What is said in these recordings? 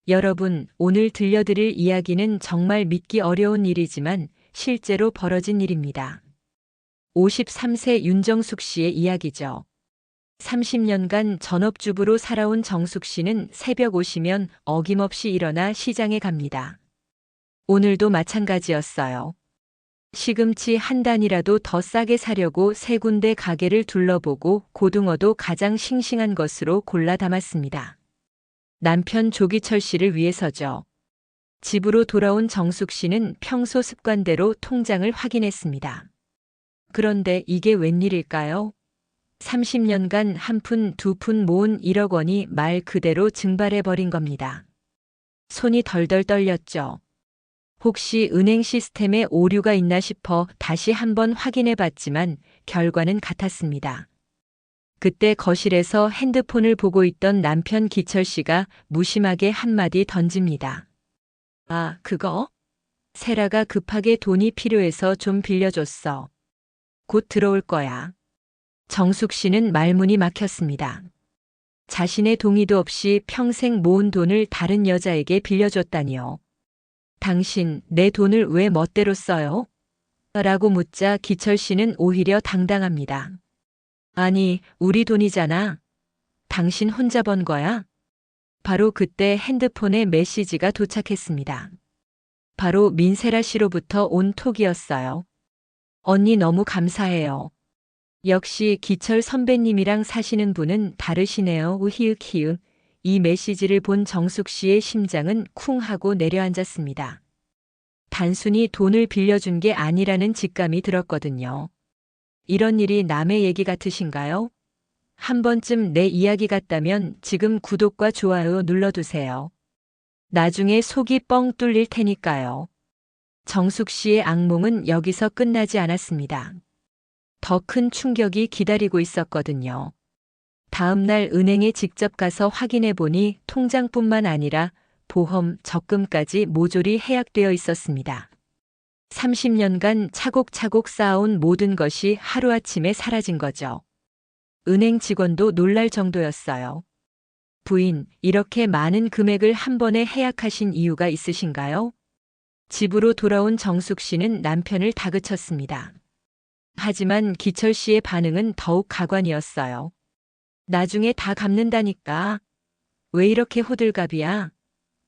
여러분, 오늘 들려드릴 이야기는 정말 믿기 어려운 일이지만 실제로 벌어진 일입니다. 53세 윤정숙 씨의 이야기죠. 30년간 전업주부로 살아온 정숙 씨는 새벽 5시면 어김없이 일어나 시장에 갑니다. 오늘도 마찬가지였어요. 시금치 한 단이라도 더 싸게 사려고 세 군데 가게를 둘러보고 고등어도 가장 싱싱한 것으로 골라 담았습니다. 남편 조기철 씨를 위해서죠. 집으로 돌아온 정숙 씨는 평소 습관대로 통장을 확인했습니다. 그런데 이게 웬일일까요? 30년간 한 푼, 두 푼 모은 1억 원이 말 그대로 증발해버린 겁니다. 손이 덜덜 떨렸죠. 혹시 은행 시스템에 오류가 있나 싶어 다시 한번 확인해 봤지만 결과는 같았습니다. 그때 거실에서 핸드폰을 보고 있던 남편 기철 씨가 무심하게 한마디 던집니다. 아, 그거? 세라가 급하게 돈이 필요해서 좀 빌려줬어. 곧 들어올 거야. 정숙 씨는 말문이 막혔습니다. 자신의 동의도 없이 평생 모은 돈을 다른 여자에게 빌려줬다니요. 당신, 내 돈을 왜 멋대로 써요? 라고 묻자 기철 씨는 오히려 당당합니다. 아니, 우리 돈이잖아. 당신 혼자 번 거야? 바로 그때 핸드폰에 메시지가 도착했습니다. 바로 민세라 씨로부터 온 톡이었어요. 언니 너무 감사해요. 역시 기철 선배님이랑 사시는 분은 다르시네요. 히읗히읗. 이 메시지를 본 정숙 씨의 심장은 쿵 하고 내려앉았습니다. 단순히 돈을 빌려준 게 아니라는 직감이 들었거든요. 이런 일이 남의 얘기 같으신가요? 한 번쯤 내 이야기 같다면 지금 구독과 좋아요 눌러두세요. 나중에 속이 뻥 뚫릴 테니까요. 정숙 씨의 악몽은 여기서 끝나지 않았습니다. 더 큰 충격이 기다리고 있었거든요. 다음 날 은행에 직접 가서 확인해 보니 통장뿐만 아니라 보험, 적금까지 모조리 해약되어 있었습니다. 30년간 차곡차곡 쌓아온 모든 것이 하루아침에 사라진 거죠. 은행 직원도 놀랄 정도였어요. 부인, 이렇게 많은 금액을 한 번에 해약하신 이유가 있으신가요? 집으로 돌아온 정숙 씨는 남편을 다그쳤습니다. 하지만 기철 씨의 반응은 더욱 가관이었어요. 나중에 다 갚는다니까. 왜 이렇게 호들갑이야?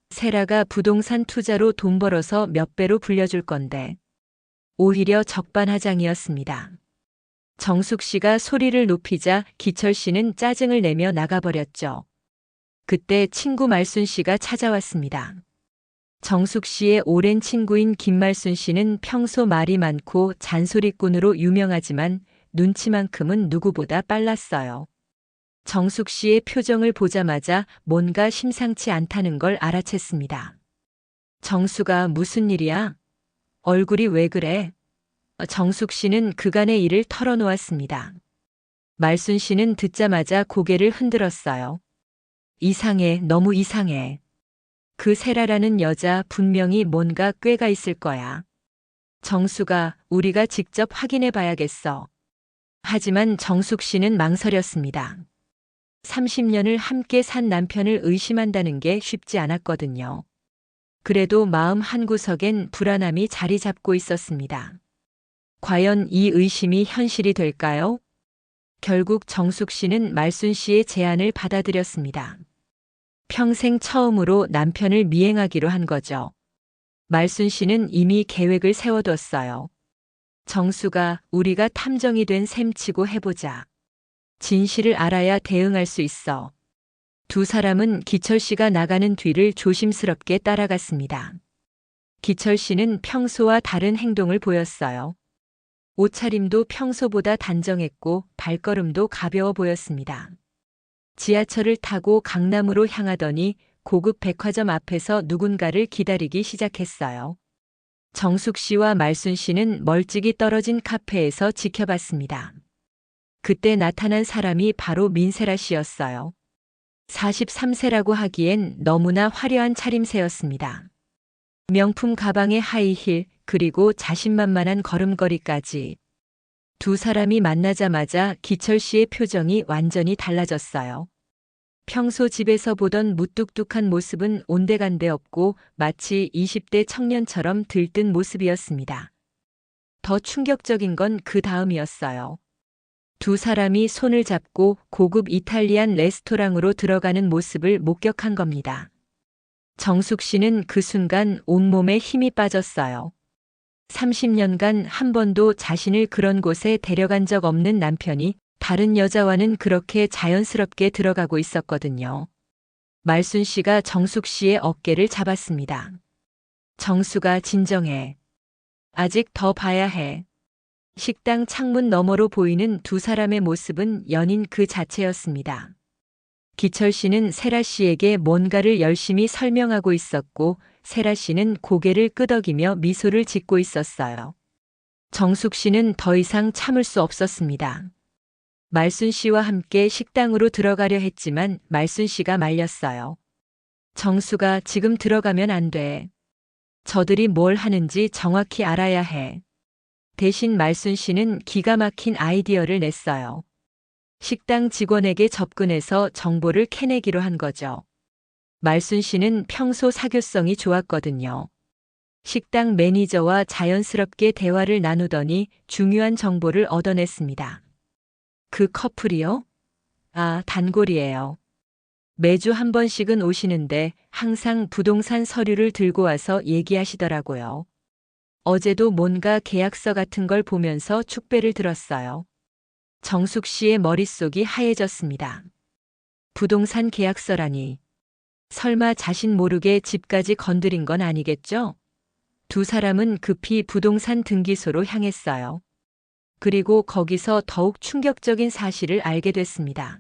세라가 부동산 투자로 돈 벌어서 몇 배로 불려줄 건데. 오히려 적반하장이었습니다. 정숙 씨가 소리를 높이자 기철 씨는 짜증을 내며 나가버렸죠. 그때 친구 말순 씨가 찾아왔습니다. 정숙 씨의 오랜 친구인 김말순 씨는 평소 말이 많고 잔소리꾼으로 유명하지만 눈치만큼은 누구보다 빨랐어요. 정숙 씨의 표정을 보자마자 뭔가 심상치 않다는 걸 알아챘습니다. 정숙아, 무슨 일이야? 얼굴이 왜 그래? 정숙 씨는 그간의 일을 털어놓았습니다. 말순 씨는 듣자마자 고개를 흔들었어요. 이상해, 너무 이상해. 그 세라라는 여자 분명히 뭔가 꾀가 있을 거야. 정숙아, 우리가 직접 확인해 봐야겠어. 하지만 정숙 씨는 망설였습니다. 30년을 함께 산 남편을 의심한다는 게 쉽지 않았거든요. 그래도 마음 한구석엔 불안함이 자리 잡고 있었습니다. 과연 이 의심이 현실이 될까요? 결국 정숙 씨는 말순 씨의 제안을 받아들였습니다. 평생 처음으로 남편을 미행하기로 한 거죠. 말순 씨는 이미 계획을 세워뒀어요. 정숙아, 우리가 탐정이 된 셈치고 해보자. 진실을 알아야 대응할 수 있어. 두 사람은 기철 씨가 나가는 뒤를 조심스럽게 따라갔습니다. 기철 씨는 평소와 다른 행동을 보였어요. 옷차림도 평소보다 단정했고 발걸음도 가벼워 보였습니다. 지하철을 타고 강남으로 향하더니 고급 백화점 앞에서 누군가를 기다리기 시작했어요. 정숙 씨와 말순 씨는 멀찍이 떨어진 카페에서 지켜봤습니다. 그때 나타난 사람이 바로 민세라 씨였어요. 43세라고 하기엔 너무나 화려한 차림새였습니다. 명품 가방에 하이힐, 그리고 자신만만한 걸음걸이까지. 두 사람이 만나자마자 기철 씨의 표정이 완전히 달라졌어요. 평소 집에서 보던 무뚝뚝한 모습은 온데간데 없고 마치 20대 청년처럼 들뜬 모습이었습니다. 더 충격적인 건 그 다음이었어요. 두 사람이 손을 잡고 고급 이탈리안 레스토랑으로 들어가는 모습을 목격한 겁니다. 정숙 씨는 그 순간 온몸에 힘이 빠졌어요. 30년간 한 번도 자신을 그런 곳에 데려간 적 없는 남편이 다른 여자와는 그렇게 자연스럽게 들어가고 있었거든요. 말순 씨가 정숙 씨의 어깨를 잡았습니다. 정숙아, 진정해. 아직 더 봐야 해. 식당 창문 너머로 보이는 두 사람의 모습은 연인 그 자체였습니다. 기철 씨는 세라 씨에게 뭔가를 열심히 설명하고 있었고, 세라 씨는 고개를 끄덕이며 미소를 짓고 있었어요. 정숙 씨는 더 이상 참을 수 없었습니다. 말순 씨와 함께 식당으로 들어가려 했지만 말순 씨가 말렸어요. 정숙아, 지금 들어가면 안 돼. 저들이 뭘 하는지 정확히 알아야 해. 대신 말순 씨는 기가 막힌 아이디어를 냈어요. 식당 직원에게 접근해서 정보를 캐내기로 한 거죠. 말순 씨는 평소 사교성이 좋았거든요. 식당 매니저와 자연스럽게 대화를 나누더니 중요한 정보를 얻어냈습니다. 그 커플이요? 아, 단골이에요. 매주 한 번씩은 오시는데 항상 부동산 서류를 들고 와서 얘기하시더라고요. 어제도 뭔가 계약서 같은 걸 보면서 축배를 들었어요. 정숙 씨의 머릿속이 하얘졌습니다. 부동산 계약서라니. 설마 자신 모르게 집까지 건드린 건 아니겠죠? 두 사람은 급히 부동산 등기소로 향했어요. 그리고 거기서 더욱 충격적인 사실을 알게 됐습니다.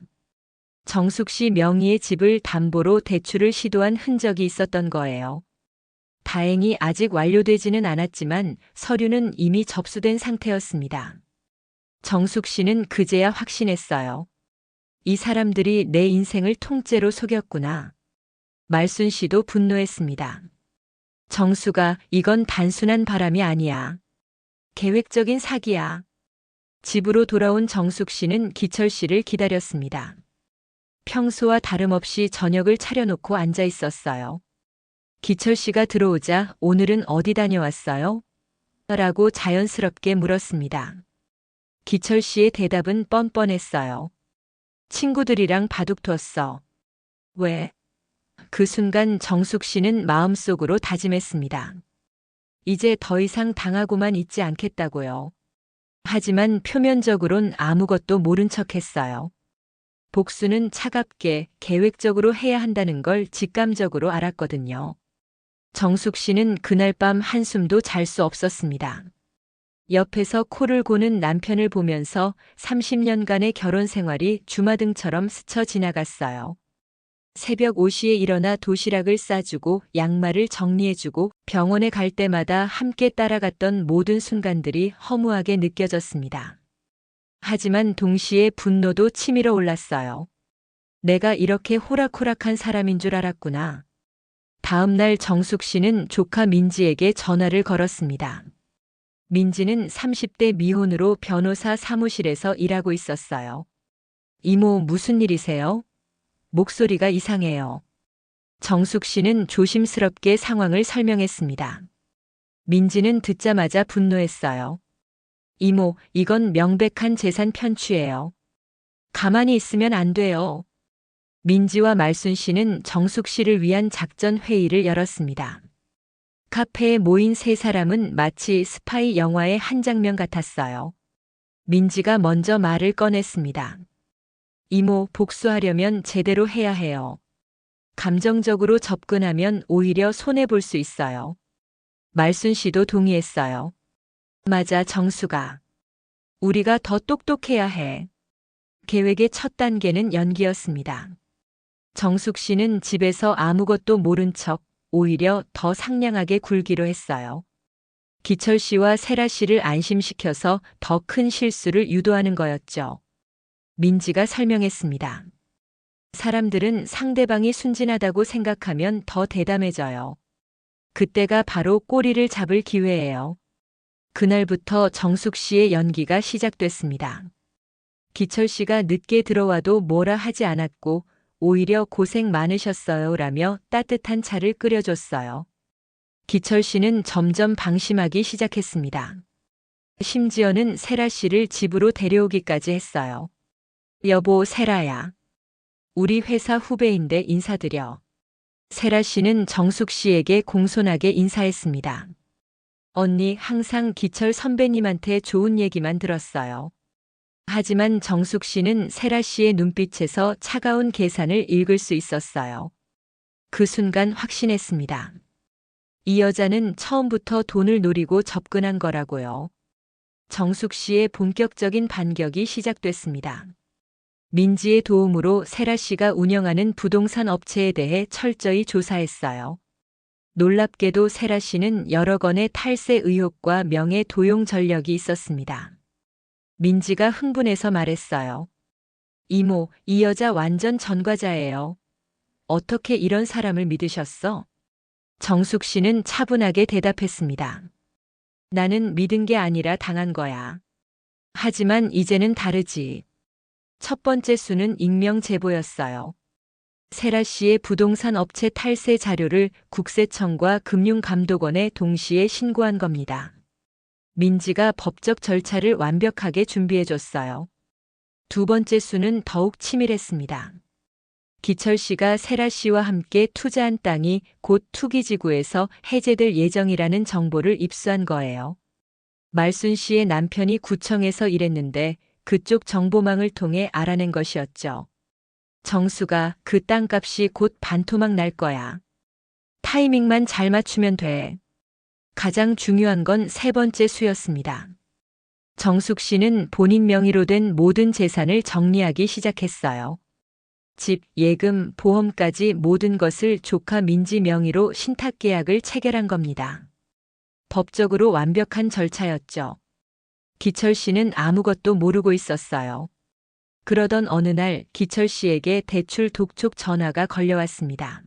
정숙 씨 명의의 집을 담보로 대출을 시도한 흔적이 있었던 거예요. 다행히 아직 완료되지는 않았지만 서류는 이미 접수된 상태였습니다. 정숙 씨는 그제야 확신했어요. 이 사람들이 내 인생을 통째로 속였구나. 말순 씨도 분노했습니다. 정숙아, 이건 단순한 바람이 아니야. 계획적인 사기야. 집으로 돌아온 정숙 씨는 기철 씨를 기다렸습니다. 평소와 다름없이 저녁을 차려놓고 앉아 있었어요. 기철 씨가 들어오자 오늘은 어디 다녀왔어요? 라고 자연스럽게 물었습니다. 기철 씨의 대답은 뻔뻔했어요. 친구들이랑 바둑 뒀어. 왜? 그 순간 정숙 씨는 마음속으로 다짐했습니다. 이제 더 이상 당하고만 있지 않겠다고요. 하지만 표면적으론 아무것도 모른 척했어요. 복수는 차갑게 계획적으로 해야 한다는 걸 직감적으로 알았거든요. 정숙 씨는 그날 밤 한숨도 잘 수 없었습니다. 옆에서 코를 고는 남편을 보면서 30년간의 결혼 생활이 주마등처럼 스쳐 지나갔어요. 새벽 5시에 일어나 도시락을 싸주고 양말을 정리해주고 병원에 갈 때마다 함께 따라갔던 모든 순간들이 허무하게 느껴졌습니다. 하지만 동시에 분노도 치밀어 올랐어요. 내가 이렇게 호락호락한 사람인 줄 알았구나. 다음 날 정숙 씨는 조카 민지에게 전화를 걸었습니다. 민지는 30대 미혼으로 변호사 사무실에서 일하고 있었어요. 이모, 무슨 일이세요? 목소리가 이상해요. 정숙 씨는 조심스럽게 상황을 설명했습니다. 민지는 듣자마자 분노했어요. 이모, 이건 명백한 재산 편취예요. 가만히 있으면 안 돼요. 민지와 말순 씨는 정숙 씨를 위한 작전 회의를 열었습니다. 카페에 모인 세 사람은 마치 스파이 영화의 한 장면 같았어요. 민지가 먼저 말을 꺼냈습니다. 이모, 복수하려면 제대로 해야 해요. 감정적으로 접근하면 오히려 손해볼 수 있어요. 말순 씨도 동의했어요. 맞아, 정숙아. 우리가 더 똑똑해야 해. 계획의 첫 단계는 연기였습니다. 정숙 씨는 집에서 아무것도 모른 척 오히려 더 상냥하게 굴기로 했어요. 기철 씨와 세라 씨를 안심시켜서 더 큰 실수를 유도하는 거였죠. 민지가 설명했습니다. 사람들은 상대방이 순진하다고 생각하면 더 대담해져요. 그때가 바로 꼬리를 잡을 기회예요. 그날부터 정숙 씨의 연기가 시작됐습니다. 기철 씨가 늦게 들어와도 뭐라 하지 않았고 오히려 고생 많으셨어요 라며 따뜻한 차를 끓여줬어요. 기철 씨는 점점 방심하기 시작했습니다. 심지어는 세라 씨를 집으로 데려오기까지 했어요. 여보, 세라야. 우리 회사 후배인데 인사드려. 세라 씨는 정숙 씨에게 공손하게 인사했습니다. 언니, 항상 기철 선배님한테 좋은 얘기만 들었어요. 하지만 정숙 씨는 세라 씨의 눈빛에서 차가운 계산을 읽을 수 있었어요. 그 순간 확신했습니다. 이 여자는 처음부터 돈을 노리고 접근한 거라고요. 정숙 씨의 본격적인 반격이 시작됐습니다. 민지의 도움으로 세라 씨가 운영하는 부동산 업체에 대해 철저히 조사했어요. 놀랍게도 세라 씨는 여러 건의 탈세 의혹과 명예 도용 전력이 있었습니다. 민지가 흥분해서 말했어요. 이모, 이 여자 완전 전과자예요. 어떻게 이런 사람을 믿으셨어? 정숙 씨는 차분하게 대답했습니다. 나는 믿은 게 아니라 당한 거야. 하지만 이제는 다르지. 첫 번째 수는 익명 제보였어요. 세라 씨의 부동산 업체 탈세 자료를 국세청과 금융감독원에 동시에 신고한 겁니다. 민지가 법적 절차를 완벽하게 준비해줬어요. 두 번째 수는 더욱 치밀했습니다. 기철 씨가 세라 씨와 함께 투자한 땅이 곧 투기지구에서 해제될 예정이라는 정보를 입수한 거예요. 말순 씨의 남편이 구청에서 일했는데 그쪽 정보망을 통해 알아낸 것이었죠. 정수가 그 땅값이 곧 반토막 날 거야. 타이밍만 잘 맞추면 돼. 가장 중요한 건 세 번째 수였습니다. 정숙 씨는 본인 명의로 된 모든 재산을 정리하기 시작했어요. 집, 예금, 보험까지 모든 것을 조카 민지 명의로 신탁계약을 체결한 겁니다. 법적으로 완벽한 절차였죠. 기철 씨는 아무것도 모르고 있었어요. 그러던 어느 날 기철 씨에게 대출 독촉 전화가 걸려왔습니다.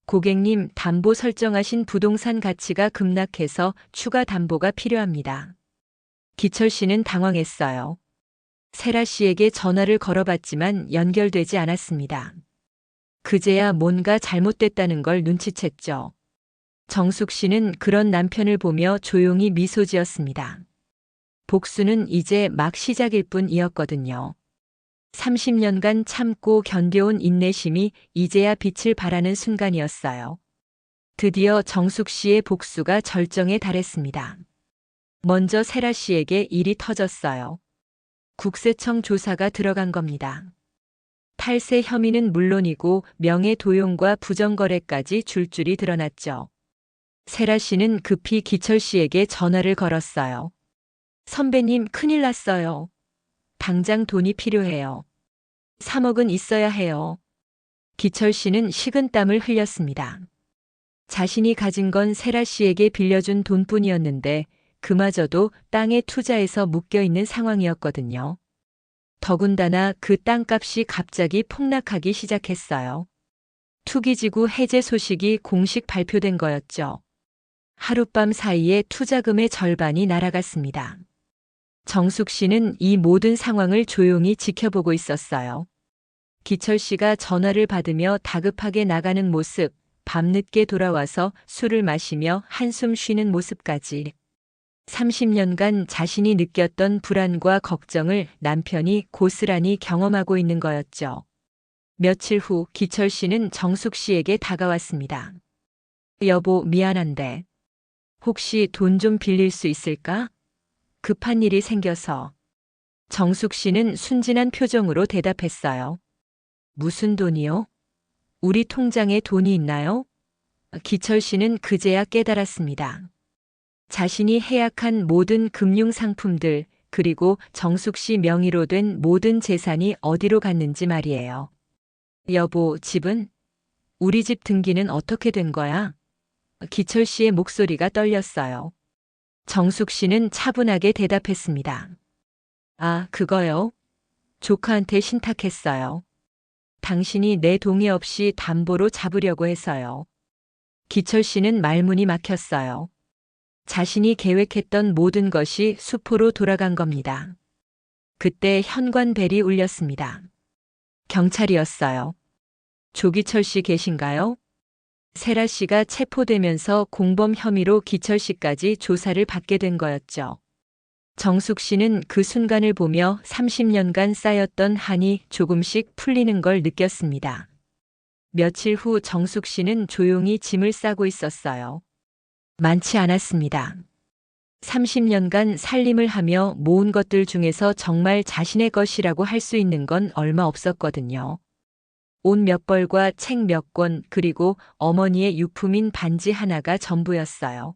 고객님, 담보 설정하신 부동산 가치가 급락해서 추가 담보가 필요합니다. 기철 씨는 당황했어요. 세라 씨에게 전화를 걸어봤지만 연결되지 않았습니다. 그제야 뭔가 잘못됐다는 걸 눈치챘죠. 정숙 씨는 그런 남편을 보며 조용히 미소 지었습니다. 복수는 이제 막 시작일 뿐이었거든요. 30년간 참고 견뎌온 인내심이 이제야 빛을 발하는 순간이었어요. 드디어 정숙 씨의 복수가 절정에 달했습니다. 먼저 세라 씨에게 일이 터졌어요. 국세청 조사가 들어간 겁니다. 탈세 혐의는 물론이고 명예 도용과 부정거래까지 줄줄이 드러났죠. 세라 씨는 급히 기철 씨에게 전화를 걸었어요. 선배님, 큰일 났어요. 당장 돈이 필요해요. 3억은 있어야 해요. 기철 씨는 식은땀을 흘렸습니다. 자신이 가진 건 세라 씨에게 빌려준 돈뿐이었는데 그마저도 땅에 투자해서 묶여있는 상황이었거든요. 더군다나 그 땅값이 갑자기 폭락하기 시작했어요. 투기지구 해제 소식이 공식 발표된 거였죠. 하룻밤 사이에 투자금의 절반이 날아갔습니다. 정숙 씨는 이 모든 상황을 조용히 지켜보고 있었어요. 기철 씨가 전화를 받으며 다급하게 나가는 모습, 밤늦게 돌아와서 술을 마시며 한숨 쉬는 모습까지. 30년간 자신이 느꼈던 불안과 걱정을 남편이 고스란히 경험하고 있는 거였죠. 며칠 후 기철 씨는 정숙 씨에게 다가왔습니다. 여보, 미안한데 혹시 돈 좀 빌릴 수 있을까? 급한 일이 생겨서. 정숙 씨는 순진한 표정으로 대답했어요. 무슨 돈이요? 우리 통장에 돈이 있나요? 기철 씨는 그제야 깨달았습니다. 자신이 해약한 모든 금융상품들 그리고 정숙 씨 명의로 된 모든 재산이 어디로 갔는지 말이에요. 여보, 집은? 우리 집 등기는 어떻게 된 거야? 기철 씨의 목소리가 떨렸어요. 정숙 씨는 차분하게 대답했습니다. 아, 그거요? 조카한테 신탁했어요. 당신이 내 동의 없이 담보로 잡으려고 해서요. 기철 씨는 말문이 막혔어요. 자신이 계획했던 모든 것이 수포로 돌아간 겁니다. 그때 현관벨이 울렸습니다. 경찰이었어요. 조기철 씨 계신가요? 세라 씨가 체포되면서 공범 혐의로 기철 씨까지 조사를 받게 된 거였죠. 정숙 씨는 그 순간을 보며 30년간 쌓였던 한이 조금씩 풀리는 걸 느꼈습니다. 며칠 후 정숙 씨는 조용히 짐을 싸고 있었어요. 많지 않았습니다. 30년간 살림을 하며 모은 것들 중에서 정말 자신의 것이라고 할 수 있는 건 얼마 없었거든요. 옷 몇 벌과 책 몇 권, 그리고 어머니의 유품인 반지 하나가 전부였어요.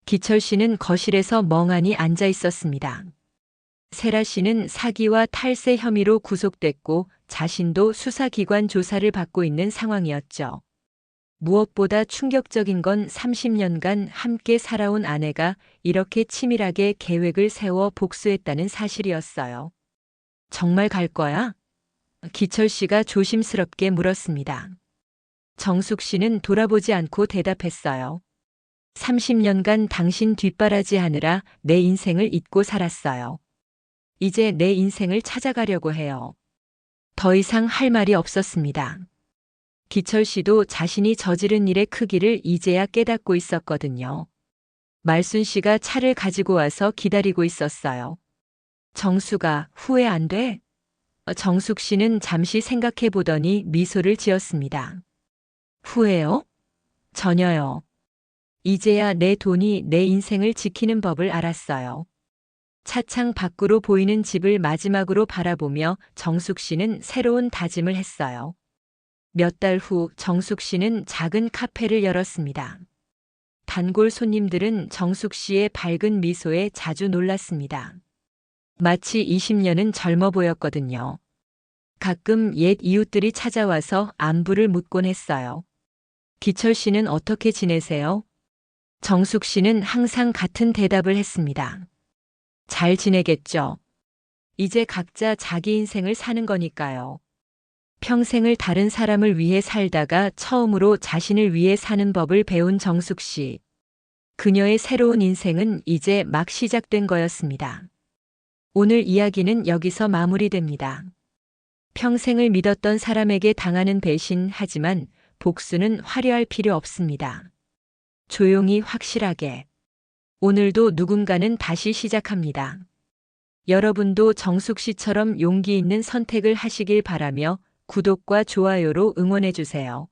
기철 씨는 거실에서 멍하니 앉아 있었습니다. 세라 씨는 사기와 탈세 혐의로 구속됐고 자신도 수사기관 조사를 받고 있는 상황이었죠. 무엇보다 충격적인 건 30년간 함께 살아온 아내가 이렇게 치밀하게 계획을 세워 복수했다는 사실이었어요. 정말 갈 거야? 기철 씨가 조심스럽게 물었습니다. 정숙 씨는 돌아보지 않고 대답했어요. 30년간 당신 뒷바라지 하느라 내 인생을 잊고 살았어요. 이제 내 인생을 찾아가려고 해요. 더 이상 할 말이 없었습니다. 기철 씨도 자신이 저지른 일의 크기를 이제야 깨닫고 있었거든요. 말순 씨가 차를 가지고 와서 기다리고 있었어요. 정수가 후회 안 돼? 정숙 씨는 잠시 생각해 보더니 미소를 지었습니다. 후회요? 전혀요. 이제야 내 돈이 내 인생을 지키는 법을 알았어요. 차창 밖으로 보이는 집을 마지막으로 바라보며 정숙 씨는 새로운 다짐을 했어요. 몇 달 후 정숙 씨는 작은 카페를 열었습니다. 단골 손님들은 정숙 씨의 밝은 미소에 자주 놀랐습니다. 마치 20년은 젊어 보였거든요. 가끔 옛 이웃들이 찾아와서 안부를 묻곤 했어요. 기철 씨는 어떻게 지내세요? 정숙 씨는 항상 같은 대답을 했습니다. 잘 지내겠죠. 이제 각자 자기 인생을 사는 거니까요. 평생을 다른 사람을 위해 살다가 처음으로 자신을 위해 사는 법을 배운 정숙 씨. 그녀의 새로운 인생은 이제 막 시작된 거였습니다. 오늘 이야기는 여기서 마무리됩니다. 평생을 믿었던 사람에게 당하는 배신, 하지만 복수는 화려할 필요 없습니다. 조용히 확실하게. 오늘도 누군가는 다시 시작합니다. 여러분도 정숙 씨처럼 용기 있는 선택을 하시길 바라며 구독과 좋아요로 응원해 주세요.